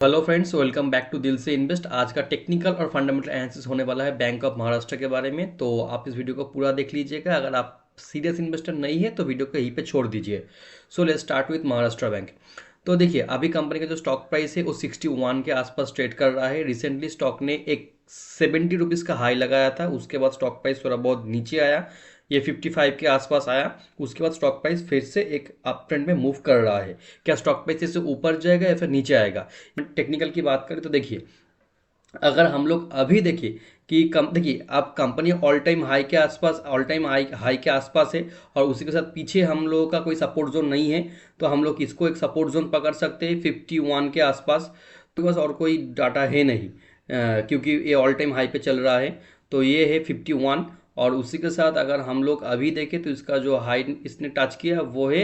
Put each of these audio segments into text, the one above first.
Hello friends, welcome back to Dil Se invest. आज का technical और फंडामेंटल एनालिसिस होने वाला है बैंक ऑफ महाराष्ट्र के बारे में। तो आप इस वीडियो को पूरा देख लीजिएगा। अगर आप सीरियस इन्वेस्टर नहीं है तो वीडियो को यहीं पे छोड़ दीजिए। So let's start with Maharashtra bank. तो देखिए, अभी कंपनी का जो स्टॉक प्राइस है वो 61 के आसपास ट्रेड कर रहा है। रिसेंटली स्टॉक ने एक 70 रुपीज़ का हाई लगाया था, उसके बाद स्टॉक प्राइस थोड़ा बहुत नीचे आया, ये 55 के आसपास आया। उसके बाद स्टॉक प्राइस फिर से एक अप ट्रेंड में मूव कर रहा है। क्या स्टॉक प्राइस इससे ऊपर जाएगा या फिर नीचे आएगा? टेक्निकल की बात करें तो देखिए, अगर हम लोग अभी देखिए कि देखिए, अब कंपनी ऑल टाइम हाई के आसपास, ऑल टाइम हाई हाई के आसपास है और उसी के साथ पीछे हम लोगों का कोई सपोर्ट जोन नहीं है। तो हम लोग इसको एक सपोर्ट जोन पकड़ सकते हैं 51 के आसपास। तो बस और कोई डाटा है नहीं, क्योंकि ये ऑल टाइम हाई पे चल रहा है। तो ये है 51। और उसी के साथ अगर हम लोग अभी देखें तो इसका जो हाई इसने टच किया वो है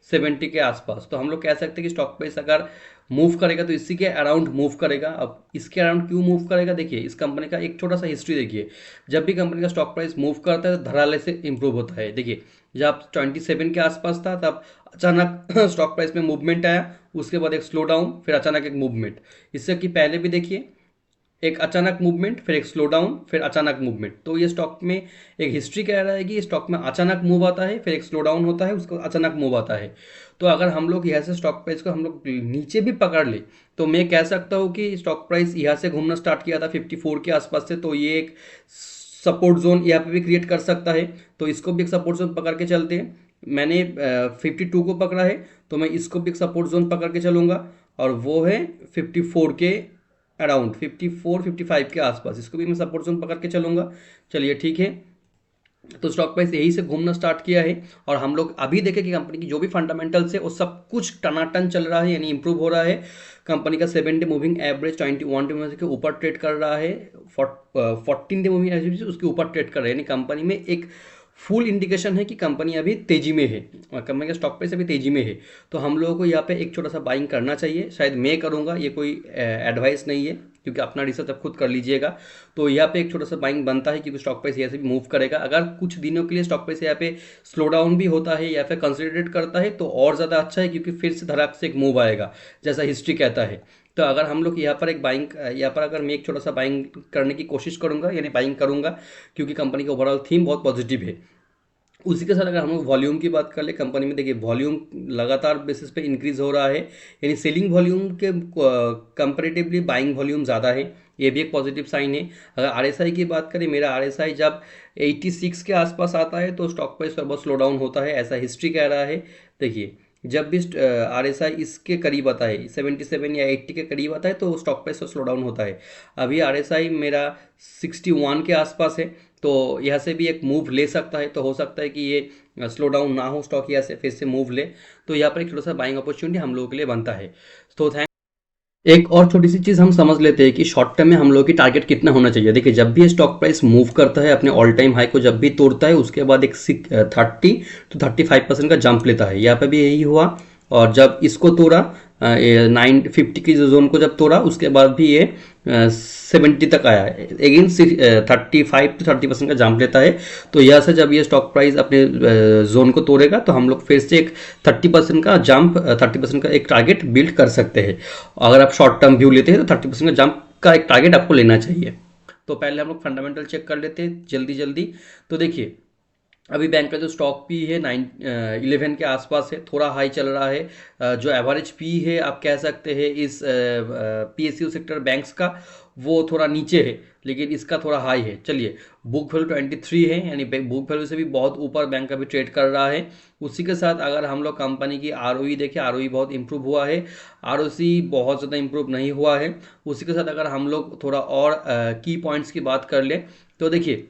70 के आसपास। तो हम लोग कह सकते हैं कि स्टॉक प्राइस अगर मूव करेगा तो इसी के अराउंड मूव करेगा। अब इसके अराउंड क्यों मूव करेगा, देखिए इस कंपनी का एक छोटा सा हिस्ट्री देखिए। जब भी कंपनी का स्टॉक प्राइस मूव करता है तो धड़ाले से इंप्रूव होता है। देखिए, जब 27 के आसपास था तब अचानक स्टॉक प्राइस में मूवमेंट आया, उसके बाद एक स्लो डाउन, फिर अचानक एक मूवमेंट। इससे कि पहले भी देखिए, एक अचानक मूवमेंट, फिर एक स्लो डाउन, फिर अचानक मूवमेंट। तो ये स्टॉक में एक हिस्ट्री कह रहा है कि स्टॉक में अचानक मूव आता है, फिर एक स्लो डाउन होता है, उसको अचानक मूव आता है। तो अगर हम लोग यहाँ से स्टॉक प्राइस को हम लोग नीचे भी पकड़ ले तो मैं कह सकता हूँ कि स्टॉक प्राइस यहाँ से घूमना स्टार्ट किया था 54 के आसपास से, तो ये एक सपोर्ट जोन यहाँ पे भी क्रिएट कर सकता है। तो इसको भी एक सपोर्ट जोन पकड़ के चलते हैं। मैंने 52 को पकड़ा है, तो मैं इसको भी एक सपोर्ट जोन पकड़ के चलूंगा और वो है 54 के अराउंड, 54 55 के आसपास। इसको भी मैं सपोर्ट जोन पकड़ के चलूंगा। चलिए ठीक है। तो स्टॉक प्राइस यही से घूमना स्टार्ट किया है और हम लोग अभी देखें कि कंपनी की जो भी फंडामेंटल्स है वो सब कुछ टनाटन चल रहा है, यानी इंप्रूव हो रहा है। कंपनी का 7 day moving average 21 day moving के ऊपर ट्रेड कर रहा है, 14 डे मूविंग एवरेज उसके ऊपर ट्रेड कर रहा है। यानी कंपनी में एक फुल इंडिकेशन है कि कंपनी अभी तेजी में है और कंपनी का स्टॉक प्राइस अभी तेजी में है। तो हम लोगों को यहाँ पे एक छोटा सा बाइंग करना चाहिए। शायद मैं करूँगा, ये कोई एडवाइस नहीं है, क्योंकि अपना रिसर्च आप खुद कर लीजिएगा। तो यहाँ पे एक छोटा सा बाइंग बनता है क्योंकि स्टॉक प्राइस यहाँ से भी मूव करेगा। अगर कुछ दिनों के लिए स्टॉक प्राइस यहाँ पे स्लो डाउन भी होता है या फिर कंसोलिडेट करता है तो और ज़्यादा अच्छा है, क्योंकि फिर से धड़ाक से एक मूव आएगा जैसा हिस्ट्री कहता है। तो अगर हम लोग यहाँ पर एक बाइंग, यहाँ पर अगर मैं एक छोटा सा बाइंग करने की कोशिश करूँगा, यानी बाइंग करूँगा, क्योंकि कंपनी का ओवरऑल थीम बहुत पॉजिटिव है। उसी के साथ अगर हम लोग वॉल्यूम की बात कर ले, कंपनी में देखिए वॉल्यूम लगातार बेसिस पे इंक्रीज हो रहा है, यानी सेलिंग वॉल्यूम के कंपेरेटिवली बाइंग वॉल्यूम ज़्यादा है। ये भी एक पॉजिटिव साइन है। अगर आरएसआई की बात करें, मेरा आरएसआई जब 86 के आसपास आता है तो स्टॉक प्राइस पर बहुत स्लो डाउन होता है, ऐसा हिस्ट्री कह रहा है। देखिए, जब भी आरएसआई इसके करीब आता है, 77 या 80 के करीब आता है तो स्टॉक प्राइस का स्लो डाउन होता है। अभी आरएसआई मेरा 61 के आसपास है, तो यहाँ से भी एक मूव ले सकता है। तो हो सकता है कि ये स्लो डाउन ना हो, स्टॉक यहाँ से फिर से मूव ले। तो यहाँ पर एक छोटा सा बाइंग अपॉर्चुनिटी हम लोगों के लिए बनता है। तो थैंक। एक और छोटी सी चीज़ हम समझ लेते हैं कि शॉर्ट टर्म में हम लोग की टारगेट कितना होना चाहिए। देखिए, जब भी स्टॉक प्राइस मूव करता है अपने ऑल टाइम हाई को जब भी तोड़ता है, उसके बाद एक 30 to 35% का जंप लेता है। यहाँ पे भी यही हुआ। और जब इसको तोड़ा 950 की जोन को जब तोड़ा, उसके बाद भी ये 70 तक आया, अगेन 35 to 30% का जंप लेता है। तो यहाँ से जब ये स्टॉक प्राइस अपने जोन को तोड़ेगा तो हम लोग फिर से एक 30% का जंप, 30% का एक टारगेट बिल्ड कर सकते हैं। अगर आप शॉर्ट टर्म व्यू लेते हैं तो 30% का जंप का एक टारगेट आपको लेना चाहिए। तो पहले हम लोग फंडामेंटल चेक कर लेते हैं जल्दी जल्दी। तो देखिए, अभी बैंक का जो स्टॉक पी है 11 के आसपास है, थोड़ा हाई चल रहा है। जो एवरेज पी है आप कह सकते हैं इस पीएसयू सेक्टर बैंक्स का, वो थोड़ा नीचे है, लेकिन इसका थोड़ा हाई है। चलिए, बुक वैल्यू 23 है, यानी बुक वैल्यू से भी बहुत ऊपर बैंक अभी ट्रेड कर रहा है। उसी के साथ अगर हम लोग कंपनी की आरओई देखें, आरओई बहुत इंप्रूव हुआ है, आरओसी बहुत ज़्यादा इंप्रूव नहीं हुआ है। उसी के साथ अगर हम लोग थोड़ा और की पॉइंट्स की बात कर ले तो देखिए,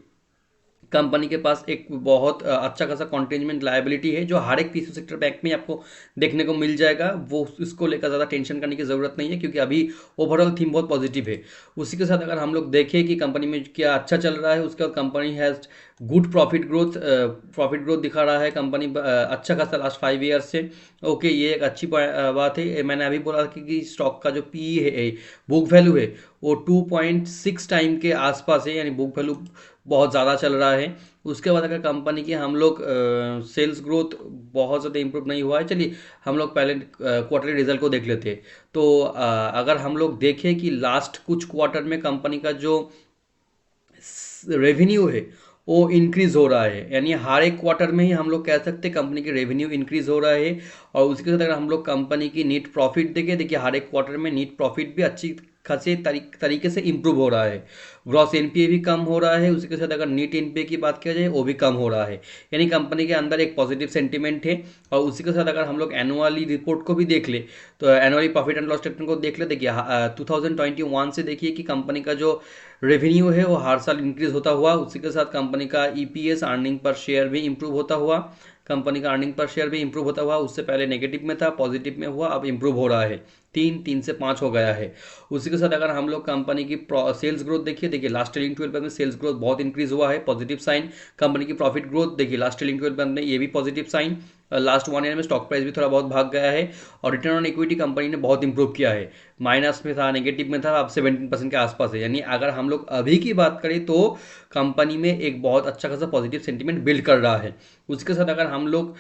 कंपनी के पास एक बहुत अच्छा खासा कॉन्टेंजमेंट लायबिलिटी है, जो हर एक पीएसयू सेक्टर बैंक में आपको देखने को मिल जाएगा। वो इसको लेकर ज़्यादा टेंशन करने की ज़रूरत नहीं है, क्योंकि अभी ओवरऑल थीम बहुत पॉजिटिव है। उसी के साथ अगर हम लोग देखें कि कंपनी में क्या अच्छा चल रहा है, उसके बाद company has good profit growth दिखा रहा है कंपनी अच्छा खासा लास्ट 5 ईयर से। ओके, ये एक अच्छी बात है। मैंने अभी बोला कि स्टॉक का जो पी है, बुक वैल्यू है, वो 2.6 टाइम के आसपास है, यानी बुक वैल्यू बहुत ज़्यादा चल रहा है। उसके बाद अगर कंपनी की हम लोग सेल्स ग्रोथ बहुत ज़्यादा इंप्रूव नहीं हुआ है, चलिए हम लोग पहले क्वार्टरली रिजल्ट को देख लेते हैं। तो अगर हम लोग देखें कि लास्ट कुछ क्वार्टर में कंपनी का जो रेवेन्यू है वो इंक्रीज हो रहा है, यानी हर एक क्वार्टर में ही हम लोग कह सकते हैं कंपनी की रेवेन्यू इंक्रीज हो रहा है। और उसके साथ अगर हम लोग कंपनी की नीट प्रॉफिट देखें, देखिए हर एक क्वार्टर में नीट प्रॉफिट भी अच्छी खासे तरीके से इंप्रूव हो रहा है। ग्रॉस एनपीए भी कम हो रहा है, उसके साथ अगर नीट एनपीए की बात किया जाए वो भी कम हो रहा है, यानी कंपनी के अंदर एक पॉजिटिव सेंटीमेंट है। और उसी के साथ अगर हम लोग एनुअली रिपोर्ट को भी देख ले, तो annually profit and loss statement को देख ले, देखिए 2021 से देखिए कि कंपनी का जो रेवेन्यू है वो हर साल इंक्रीज होता हुआ, उसी के साथ कंपनी का ईपीएस अर्निंग पर शेयर भी इंप्रूव होता हुआ, कंपनी का अर्निंग पर शेयर भी इंप्रूव होता हुआ, उससे पहले नेगेटिव में था, पॉजिटिव में हुआ, अब इंप्रूव हो रहा है, 3 से 5 हो गया है। उसी के साथ अगर हम लोग कंपनी की सेल्स ग्रोथ देखिए, देखिए लास्ट ट्रेलिंग 12 मंथ में सेल्स ग्रोथ बहुत इंक्रीज हुआ है, पॉजिटिव साइन। कंपनी की प्रॉफिट ग्रोथ देखिए लास्ट ट्रेलिंग 12 मंथ में, ये भी पॉजिटिव साइन। लास्ट 1 ईयर में स्टॉक प्राइस भी थोड़ा बहुत भाग गया है। और रिटर्न ऑन इक्विटी कंपनी ने बहुत इंप्रूव किया है, माइनस में था, नेगेटिव में था, अब 17% के आसपास है। यानी अगर हम लोग अभी की बात करें तो कंपनी में एक बहुत अच्छा खासा पॉजिटिव सेंटीमेंट बिल्ड कर रहा है। उसके साथ अगर हम लोग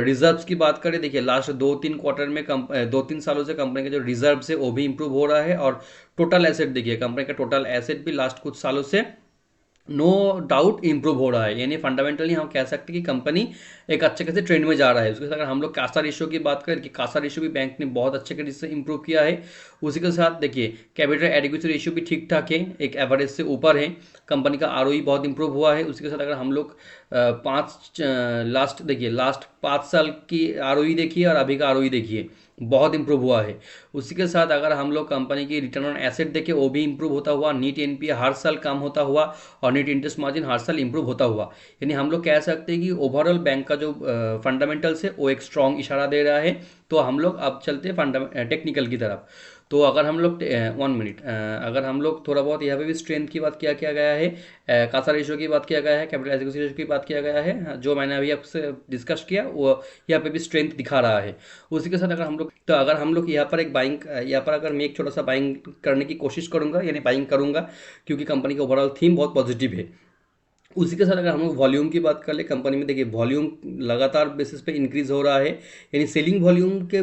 रिजर्व्स की बात करें, देखिए लास्ट 2-3 क्वार्टर में 2-3 सालों से कंपनी के जो रिजर्व्स है वो भी इंप्रूव हो रहा है। और टोटल एसेट देखिए, कंपनी का टोटल एसेट भी लास्ट कुछ सालों से नो डाउट इंप्रूव हो रहा है, यानी फंडामेंटली हम कह सकते हैं कि कंपनी एक अच्छे खासे ट्रेंड में जा रहा है। उसके साथ अगर हम लोग कासा रेशियो की बात करें कि कासा रेशियो भी बैंक ने बहुत अच्छे तरीके से इंप्रूव किया है। उसी के साथ देखिए कैपिटल एडिक्वेसी रेशियो भी ठीक ठाक है, एक एवरेज से ऊपर है। कंपनी का आरओई बहुत इंप्रूव हुआ है। उसी के साथ अगर हम लोग लास्ट 5 साल की आरओई देखिए और अभी का आरओई देखिए, बहुत इंप्रूव हुआ है। उसी के साथ अगर हम लोग कंपनी की रिटर्न ऑन एसेट देखें, वो भी इंप्रूव होता हुआ, नीट एनपीए हर साल कम होता हुआ और नेट इंटरेस्ट मार्जिन हर साल इंप्रूव होता हुआ, यानी हम लोग कह सकते हैं कि ओवरऑल बैंक का जो फंडामेंटल्स है वो एक स्ट्रॉन्ग इशारा दे रहा है। तो हम लोग अब चलते हैं टेक्निकल की तरफ। तो अगर हम लोग 1 मिनट, अगर हम लोग थोड़ा बहुत यहाँ पे भी स्ट्रेंथ की बात किया गया है, कासा रेशियो की बात किया गया है, कैपिटल एडिक्वेसी रेशियो की बात किया गया है, जो मैंने अभी आपसे डिस्कस किया वो यहाँ पे भी स्ट्रेंथ दिखा रहा है। उसी के साथ अगर हम लोग यहाँ पर एक बाइंग, यहाँ पर अगर मैं एक छोटा सा बाइंग करने की कोशिश करूंगा, यानी बाइंग करूंगा, क्योंकि कंपनी का ओवरऑल थीम बहुत पॉजिटिव है। उसी के साथ अगर हम लोग वॉल्यूम की बात कर ले, कंपनी में देखिए वॉल्यूम लगातार बेसिस पे इंक्रीज हो रहा है, यानी सेलिंग वॉल्यूम के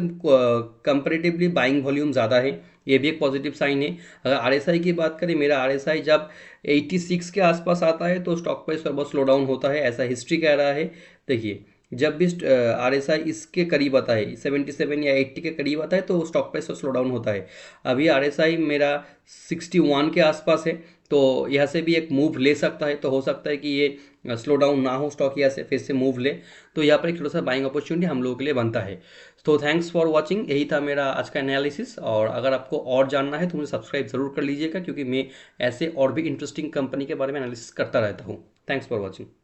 कंपेरेटिवली बाइंग वॉल्यूम ज़्यादा है, ये भी एक पॉजिटिव साइन है। अगर आरएसआई की बात करें, मेरा आरएसआई जब 86 के आसपास आता है तो स्टॉक प्राइस पर बहुत स्लो डाउन होता है, ऐसा हिस्ट्री कह रहा है। देखिए जब भी आरएसआई इसके करीब आता है, 77 या 80 के करीब आता है, तो स्टॉक प्राइस पर स्लो डाउन होता है। अभी आरएसआई मेरा 61 के आसपास है, तो यहाँ से भी एक मूव ले सकता है, तो हो सकता है कि ये स्लो डाउन ना हो स्टॉक, यहाँ से फिर से मूव ले, तो यहाँ पर एक छोटा सा बाइंग अपॉर्चुनिटी हम लोगों के लिए बनता है। तो थैंक्स फॉर वॉचिंग, यही था मेरा आज का एनालिसिस। और अगर आपको और जानना है तो मुझे सब्सक्राइब जरूर कर लीजिएगा, क्योंकि मैं ऐसे और भी इंटरेस्टिंग कंपनी के बारे में एनालिसिस करता रहता हूँ। Thanks for watching.